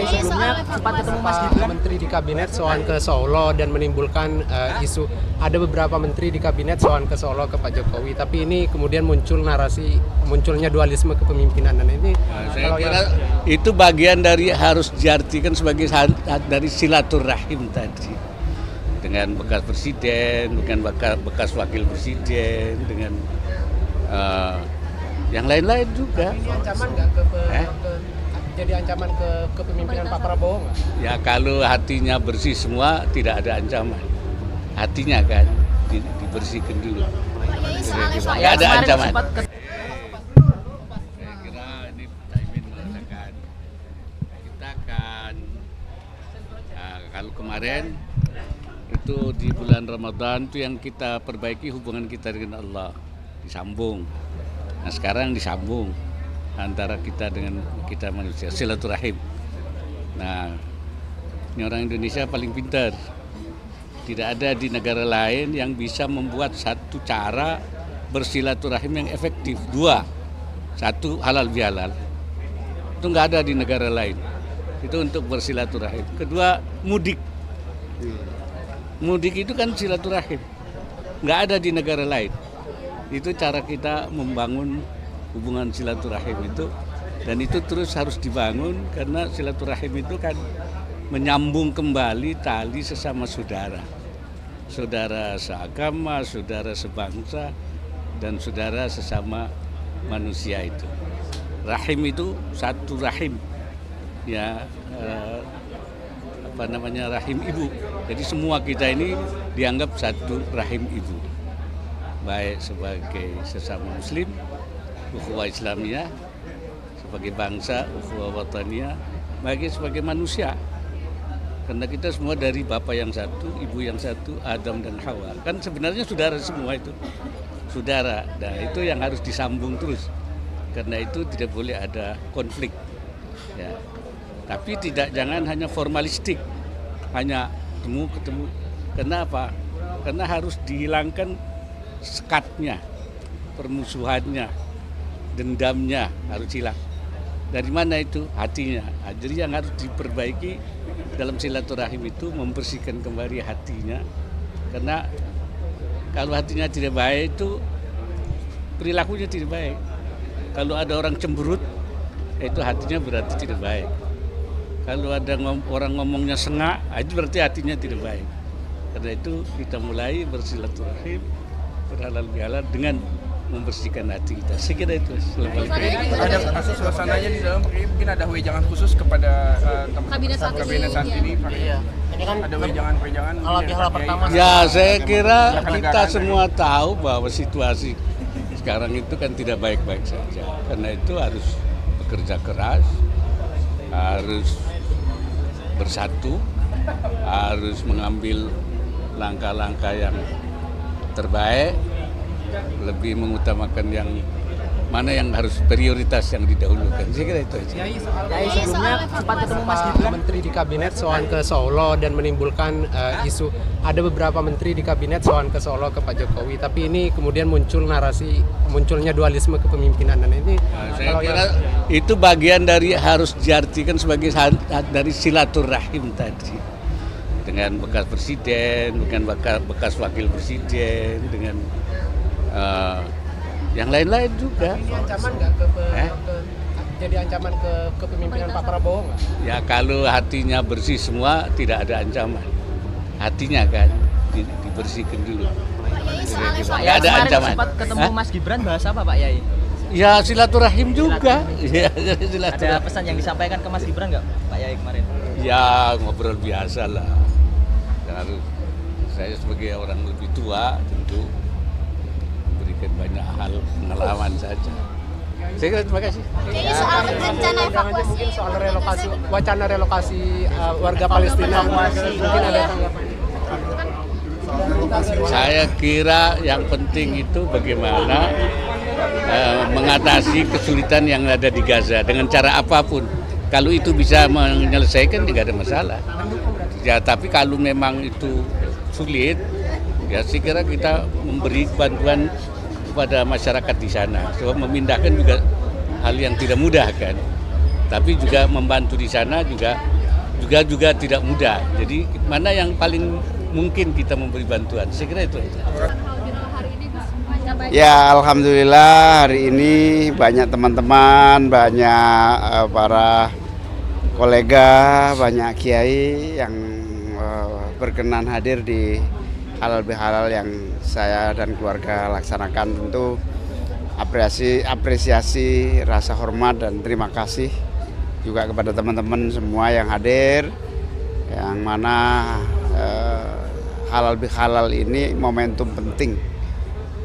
Yai, sebelumnya sempat ketemu Mas Gibran, menteri di kabinet soal ke Solo dan menimbulkan isu ada beberapa menteri di kabinet soal ke Solo ke Pak Jokowi, tapi ini kemudian muncul narasi munculnya dualisme kepemimpinan dan ini saya kira itu bagian dari harus diartikan sebagai dari silaturahim tadi dengan bekas presiden, dengan bekas wakil presiden, dengan yang lain-lain juga. Ini ancaman nggak jadi ancaman ke kepemimpinan Pak Prabowo nggak? Ya kalau hatinya bersih semua tidak ada ancaman. Hatinya kan dibersihkan dulu. Nggak ada ancaman. Saya kira ini Caimin mengatakan kita akan kalau kemarin itu di bulan Ramadan itu yang kita perbaiki hubungan kita dengan Allah, disambung. Nah sekarang disambung antara kita dengan kita manusia, silaturahim. Nah, ini orang Indonesia paling pintar. Tidak ada di negara lain yang bisa membuat satu cara bersilaturahim yang efektif. Dua, satu halal bihalal. Itu nggak ada di negara lain. Itu untuk bersilaturahim. Kedua, mudik. Mudik itu kan silaturahim. Nggak ada di negara lain. Itu cara kita membangun hubungan silaturahim itu, dan itu terus harus dibangun karena silaturahim itu kan menyambung kembali tali sesama saudara, saudara seagama, saudara sebangsa, dan saudara sesama manusia itu. Rahim itu satu rahim, ya rahim ibu. Jadi semua kita ini dianggap satu rahim ibu, baik sebagai sesama muslim, ukhuwah Islamiyah, sebagai bangsa, ukhuwah wataniyah, bagi sebagai manusia. Karena kita semua dari Bapa yang satu, Ibu yang satu, Adam dan Hawa. Kan sebenarnya saudara semua itu. Saudara. Nah, itu yang harus disambung terus. Karena itu tidak boleh ada konflik. Ya. Tapi jangan hanya formalistik. Hanya ketemu. Kenapa? Karena harus dihilangkan sekatnya, permusuhannya, dendamnya harus hilang. Dari mana itu? Hatinya. Jadi yang harus diperbaiki dalam silaturahim itu membersihkan kembali hatinya. Karena kalau hatinya tidak baik itu perilakunya tidak baik. Kalau ada orang cemberut, itu hatinya berarti tidak baik. Kalau ada orang ngomongnya sengak, itu berarti hatinya tidak baik. Karena itu kita mulai bersilaturahim, berhalal bihalal dengan membersihkan hati kita. Saya kira itu. Ada suasananya di dalam, mungkin ada wejangan khusus kepada kabinet saat ini. Iya. Ini kan ada wejangan-wejangan. Kalau di hal pertama. Ya, saya kira kita semua tahu bahwa situasi sekarang itu kan tidak baik-baik saja. Karena itu harus bekerja keras, harus bersatu, harus mengambil langkah-langkah yang terbaik, lebih mengutamakan yang mana yang harus prioritas yang didahulukan. Saya kira itu aja. Yai, sebelumnya sempat ketemu Mas Gibran, menteri di kabinet soal ke Solo dan menimbulkan isu ada beberapa menteri di kabinet soal ke Solo ke Pak Jokowi, tapi ini kemudian muncul narasi munculnya dualisme kepemimpinan dan ini saya kira itu bagian dari harus diartikan sebagai dari silaturahim tadi dengan bekas presiden, dengan bekas wakil presiden, dengan yang lain-lain juga. Ini ancaman nggak jadi ancaman ke kepemimpinan Pak Prabowo nggak? Ya kalau hatinya bersih semua tidak ada ancaman. Hatinya kan dibersihkan dulu. Nggak ada ancaman. Sempat ketemu Mas Gibran bahas apa Pak Yai? Ya silaturahim juga. Ya, Ada pesan yang disampaikan ke Mas Gibran nggak Pak Yai kemarin? Ya ngobrol biasa lah. Dan saya sebagai orang lebih tua tentu memberikan banyak hal pengalaman saja. Saya kira terima kasih. Jadi soal rencana evakuasi, mungkin soal relokasi, wacana relokasi warga Palestina, mungkin ada tanggapan. Saya kira yang penting itu bagaimana mengatasi kesulitan yang ada di Gaza dengan cara apapun. Kalau itu bisa menyelesaikan tidak ada masalah. Ya tapi kalau memang itu sulit, ya saya kira kita memberi bantuan kepada masyarakat di sana. Sebab memindahkan juga hal yang tidak mudah kan. Tapi juga membantu di sana juga tidak mudah. Jadi mana yang paling mungkin kita memberi bantuan? Saya kira itu. Ya, alhamdulillah hari ini banyak teman-teman, banyak para kolega, banyak kiai yang berkenan hadir di halal bihalal yang saya dan keluarga laksanakan. Tentu apresiasi, rasa hormat dan terima kasih juga kepada teman-teman semua yang hadir, yang mana halal bihalal ini momentum penting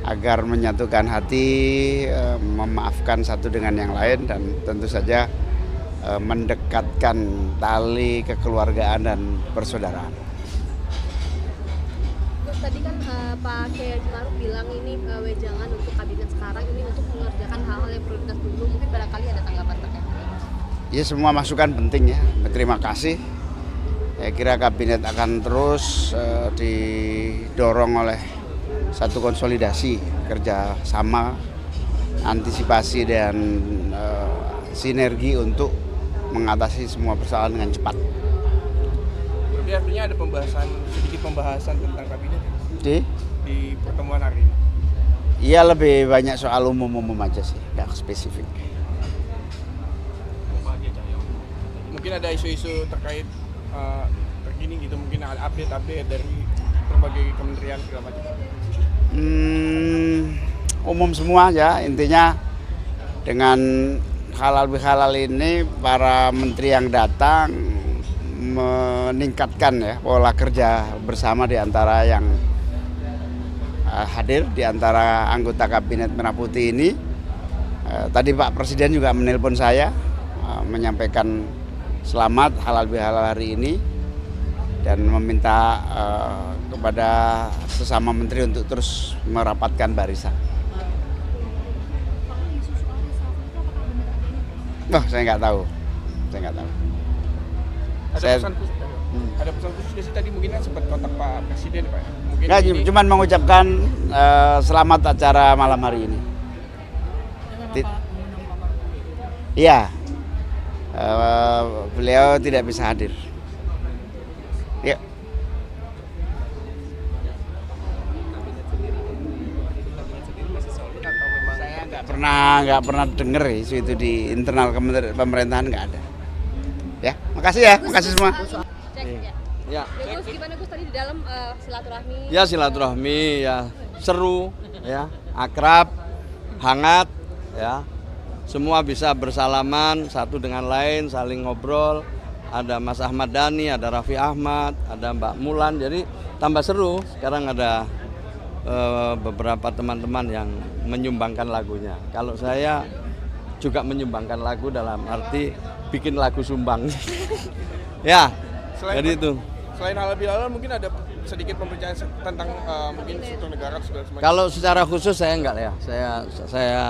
agar menyatukan hati, memaafkan satu dengan yang lain, dan tentu saja mendekatkan tali kekeluargaan dan persaudaraan. Gus, tadi kan Pak Kiai Maruf bilang ini wejangan untuk kabinet sekarang ini untuk mengerjakan hal-hal yang prioritas dulu. Mungkin barangkali ada tanggapan terkait ini. Ya, semua masukan penting ya. Terima kasih. Saya kira kabinet akan terus didorong oleh satu konsolidasi kerjasama, antisipasi dan sinergi untuk mengatasi semua persoalan dengan cepat. Berarti artinya ada sedikit pembahasan tentang kabinet di pertemuan hari ini. Iya, lebih banyak soal umum-umum aja sih, nggak spesifik. Mungkin ada isu-isu terkait terkini gitu, mungkin ada update dari berbagai kementerian segala macam. Umum semua ya, intinya dengan halal bihalal ini para menteri yang datang meningkatkan ya pola kerja bersama di antara yang hadir, di antara anggota kabinet Merah Putih ini. Tadi Pak Presiden juga menelpon saya menyampaikan selamat halal bihalal hari ini dan meminta kepada sesama menteri untuk terus merapatkan barisan. Saya nggak tahu. Ada pesan khusus sih tadi, mungkin kan sempat kontak Pak Presiden Pak. Mungkin Nggak, cuman mengucapkan selamat acara malam hari ini. Iya, beliau tidak bisa hadir. Ya. Saya nggak pernah dengar isu itu di internal pemerintahan, nggak ada. Ya, makasih ya, makasih semua. Ya. Gus, gimana Gus tadi di dalam silaturahmi? Ya, silaturahmi ya seru ya, akrab, hangat ya. Semua bisa bersalaman satu dengan lain, saling ngobrol. Ada Mas Ahmad Dhani, ada Raffi Ahmad, ada Mbak Mulan. Jadi tambah seru. Sekarang ada beberapa teman-teman yang menyumbangkan lagunya. Kalau saya juga menyumbangkan lagu dalam arti bikin lagu sumbang. Ya, jadi itu. Selain halal bihalal mungkin ada sedikit pembicaraan tentang mungkin struktur negara segala semacam. Kalau secara khusus saya enggak ya. Saya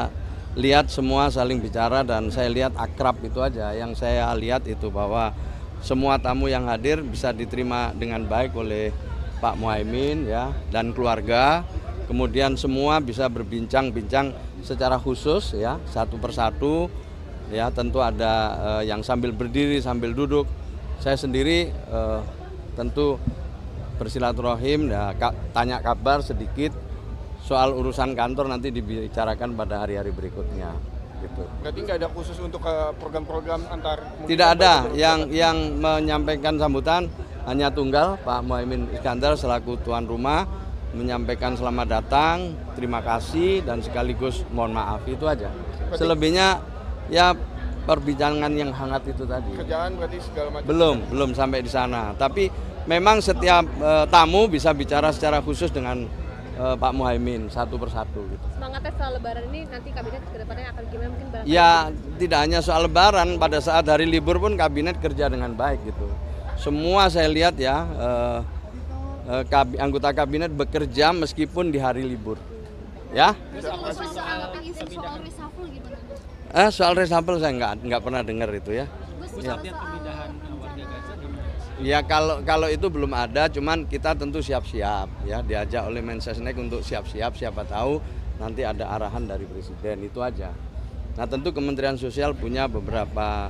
lihat semua saling bicara dan saya lihat akrab itu aja. Yang saya lihat itu bahwa semua tamu yang hadir bisa diterima dengan baik oleh Pak Muhaimin ya dan keluarga. Kemudian semua bisa berbincang-bincang secara khusus ya, satu persatu. Ya, tentu ada yang sambil berdiri, sambil duduk. Saya sendiri tentu bersilaturahim ya, tanya kabar sedikit. Soal urusan kantor nanti dibicarakan pada hari-hari berikutnya gitu. Berarti nggak ada khusus untuk program-program antar. Tidak ada yang menyampaikan sambutan hanya tunggal Pak Muhaimin Iskandar selaku tuan rumah menyampaikan selamat datang, terima kasih dan sekaligus mohon maaf, itu aja. Selebihnya ya perbincangan yang hangat itu tadi. Kerjaan berarti segala macam. Belum sampai di sana. Tapi memang setiap tamu bisa bicara secara khusus dengan Pak Muhaimin satu persatu gitu. Semangatnya setelah lebaran ini nanti kabinet kedepannya akan gimana mungkin barangkali? Ya, tidak hanya soal lebaran, pada saat hari libur pun kabinet kerja dengan baik gitu. Semua saya lihat ya anggota kabinet bekerja meskipun di hari libur. Ya? Soal reshuffle saya nggak pernah dengar itu ya. Ya kalau itu belum ada, cuman kita tentu siap-siap ya, diajak oleh Mensesnek untuk siap-siap, siapa tahu nanti ada arahan dari Presiden, itu aja. Nah tentu Kementerian Sosial punya beberapa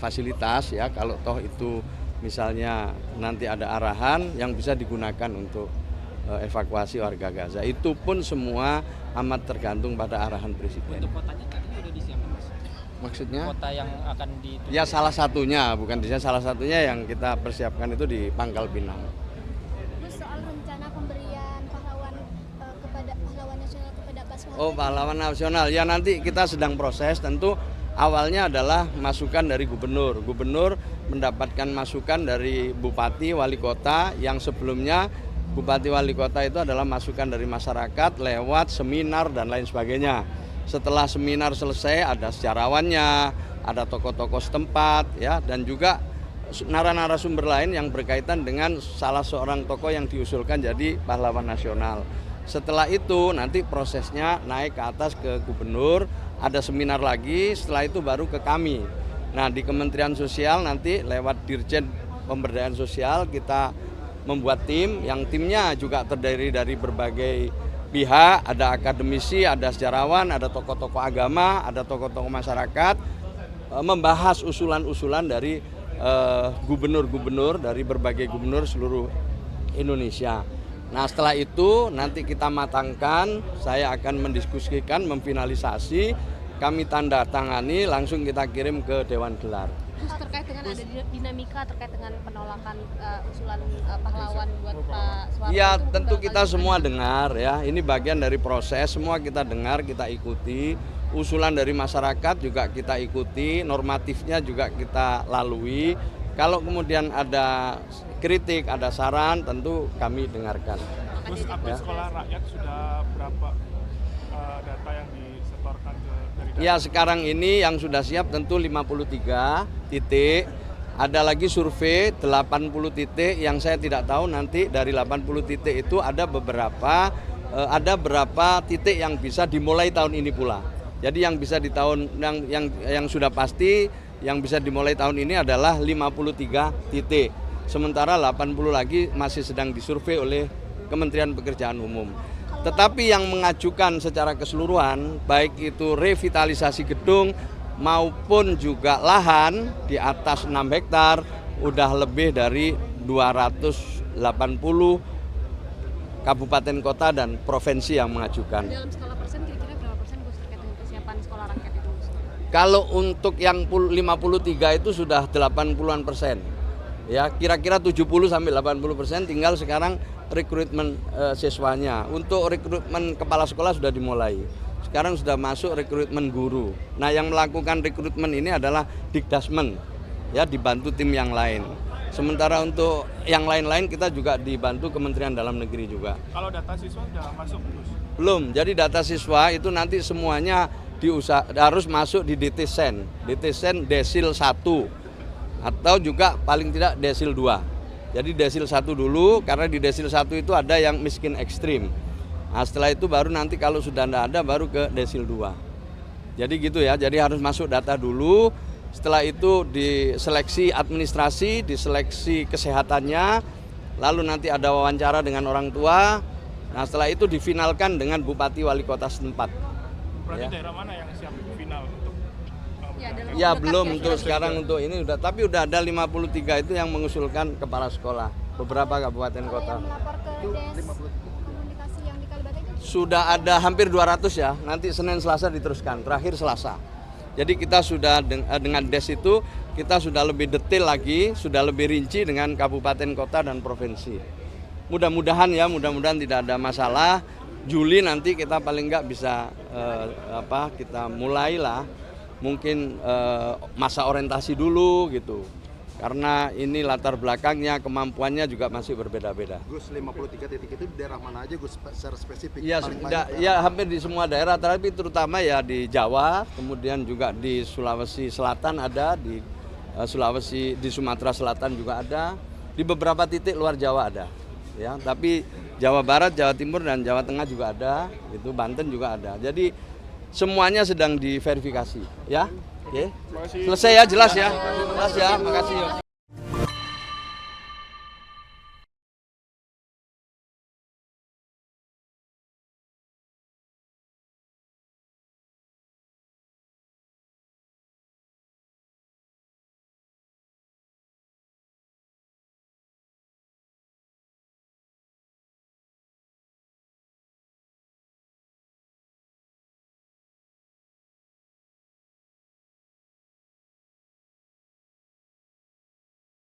fasilitas ya, kalau toh itu misalnya nanti ada arahan yang bisa digunakan untuk evakuasi warga Gaza. Itu pun semua amat tergantung pada arahan Presiden. Untuk kotanya katanya udah disiapkan, Mas. Maksudnya? Kota yang akan dituju. Ya salah satunya, bukan di sana, salah satunya yang kita persiapkan itu di Pangkal Pinang. Terus soal rencana pemberian pahlawan kepada pahlawan nasional kepada pasukan. Oh, pahlawan nasional. Ya nanti kita sedang proses, tentu awalnya adalah masukan dari gubernur. Gubernur mendapatkan masukan dari bupati, wali kota, yang sebelumnya bupati wali kota itu adalah masukan dari masyarakat lewat seminar dan lain sebagainya. Setelah seminar selesai ada sejarawannya, ada tokoh-tokoh setempat ya, dan juga narasumber lain yang berkaitan dengan salah seorang tokoh yang diusulkan jadi pahlawan nasional. Setelah itu nanti prosesnya naik ke atas ke gubernur, ada seminar lagi, setelah itu baru ke kami. Nah di Kementerian Sosial nanti lewat Dirjen Pemberdayaan Sosial kita membuat tim, yang timnya juga terdiri dari berbagai pihak, ada akademisi, ada sejarawan, ada tokoh-tokoh agama, ada tokoh-tokoh masyarakat, membahas usulan-usulan dari gubernur-gubernur, dari berbagai gubernur seluruh Indonesia. Nah setelah itu nanti kita matangkan, saya akan mendiskusikan, memfinalisasi, kami tanda tangani, langsung kita kirim ke Dewan Gelar. Terus terkait dengan ada dinamika terkait dengan penolakan usulan pahlawan buat Pak Soeharto. Ya itu tentu bakal kita semua dengar ya, ini bagian dari proses, semua kita dengar, kita ikuti. Usulan dari masyarakat juga kita ikuti, normatifnya juga kita lalui. Kalau kemudian ada kritik, ada saran, tentu kami dengarkan. Terus update sekolah rakyat sudah berapa data yang disetorkan dari data? Ya sekarang ini yang sudah siap tentu 53 titik. Ada lagi survei 80 titik yang saya tidak tahu nanti dari 80 titik itu ada berapa titik yang bisa dimulai tahun ini pula. Jadi yang bisa di tahun yang sudah pasti yang bisa dimulai tahun ini adalah 53 titik. Sementara 80 lagi masih sedang disurvei oleh Kementerian Pekerjaan Umum. Tetapi yang mengajukan secara keseluruhan, baik itu revitalisasi gedung maupun juga lahan di atas 6 hektar, udah lebih dari 280 kabupaten kota dan provinsi yang mengajukan. Dalam skala persen kira-kira berapa persen Gus terkait dengan kesiapan sekolah rakyat itu Gus? Kalau untuk yang 53 itu sudah 80-an%. Ya, kira-kira 70 sampai 80%, tinggal sekarang rekrutmen siswanya. Untuk rekrutmen kepala sekolah sudah dimulai. Sekarang sudah masuk rekrutmen guru. Nah, yang melakukan rekrutmen ini adalah Dikdasmen, ya dibantu tim yang lain. Sementara untuk yang lain-lain kita juga dibantu Kementerian Dalam Negeri juga. Kalau data siswa sudah masuk Gus? Belum. Jadi data siswa itu nanti semuanya harus masuk di DTSen Desil 1 atau juga paling tidak Desil 2. Jadi Desil 1 dulu, karena di Desil 1 itu ada yang miskin ekstrim. Nah, setelah itu baru nanti kalau sudah tidak ada baru ke Desil 2. Jadi gitu ya, jadi harus masuk data dulu. Setelah itu diseleksi administrasi, diseleksi kesehatannya, lalu nanti ada wawancara dengan orang tua. Nah setelah itu difinalkan dengan bupati wali kota setempat. Berarti Ya. daerah mana yang siap final untuk? Ya belum untuk sekarang untuk ini udah, tapi udah ada 53 itu yang mengusulkan kepala sekolah beberapa kabupaten kota. Yang melapor ke Des Komunikasi yang di Kalibata itu Sudah ada hampir 200 ya, nanti Senin Selasa diteruskan, terakhir Selasa. Jadi kita sudah dengan Des itu kita sudah lebih detail lagi, sudah lebih rinci dengan kabupaten kota dan provinsi. Mudah-mudahan tidak ada masalah. Juli nanti kita paling nggak bisa kita mulailah mungkin masa orientasi dulu gitu. Karena ini latar belakangnya, kemampuannya juga masih berbeda-beda. Gus, 53 titik itu di daerah mana aja Gus secara spesifik? Ya hampir di semua daerah, tapi terutama ya di Jawa, kemudian juga di Sulawesi Selatan ada, di di Sumatera Selatan juga ada, di beberapa titik luar Jawa ada. Ya, tapi Jawa Barat, Jawa Timur dan Jawa Tengah juga ada, itu Banten juga ada. Jadi semuanya sedang diverifikasi, ya. Oke. Selesai ya, jelas ya. Jelas ya, makasih.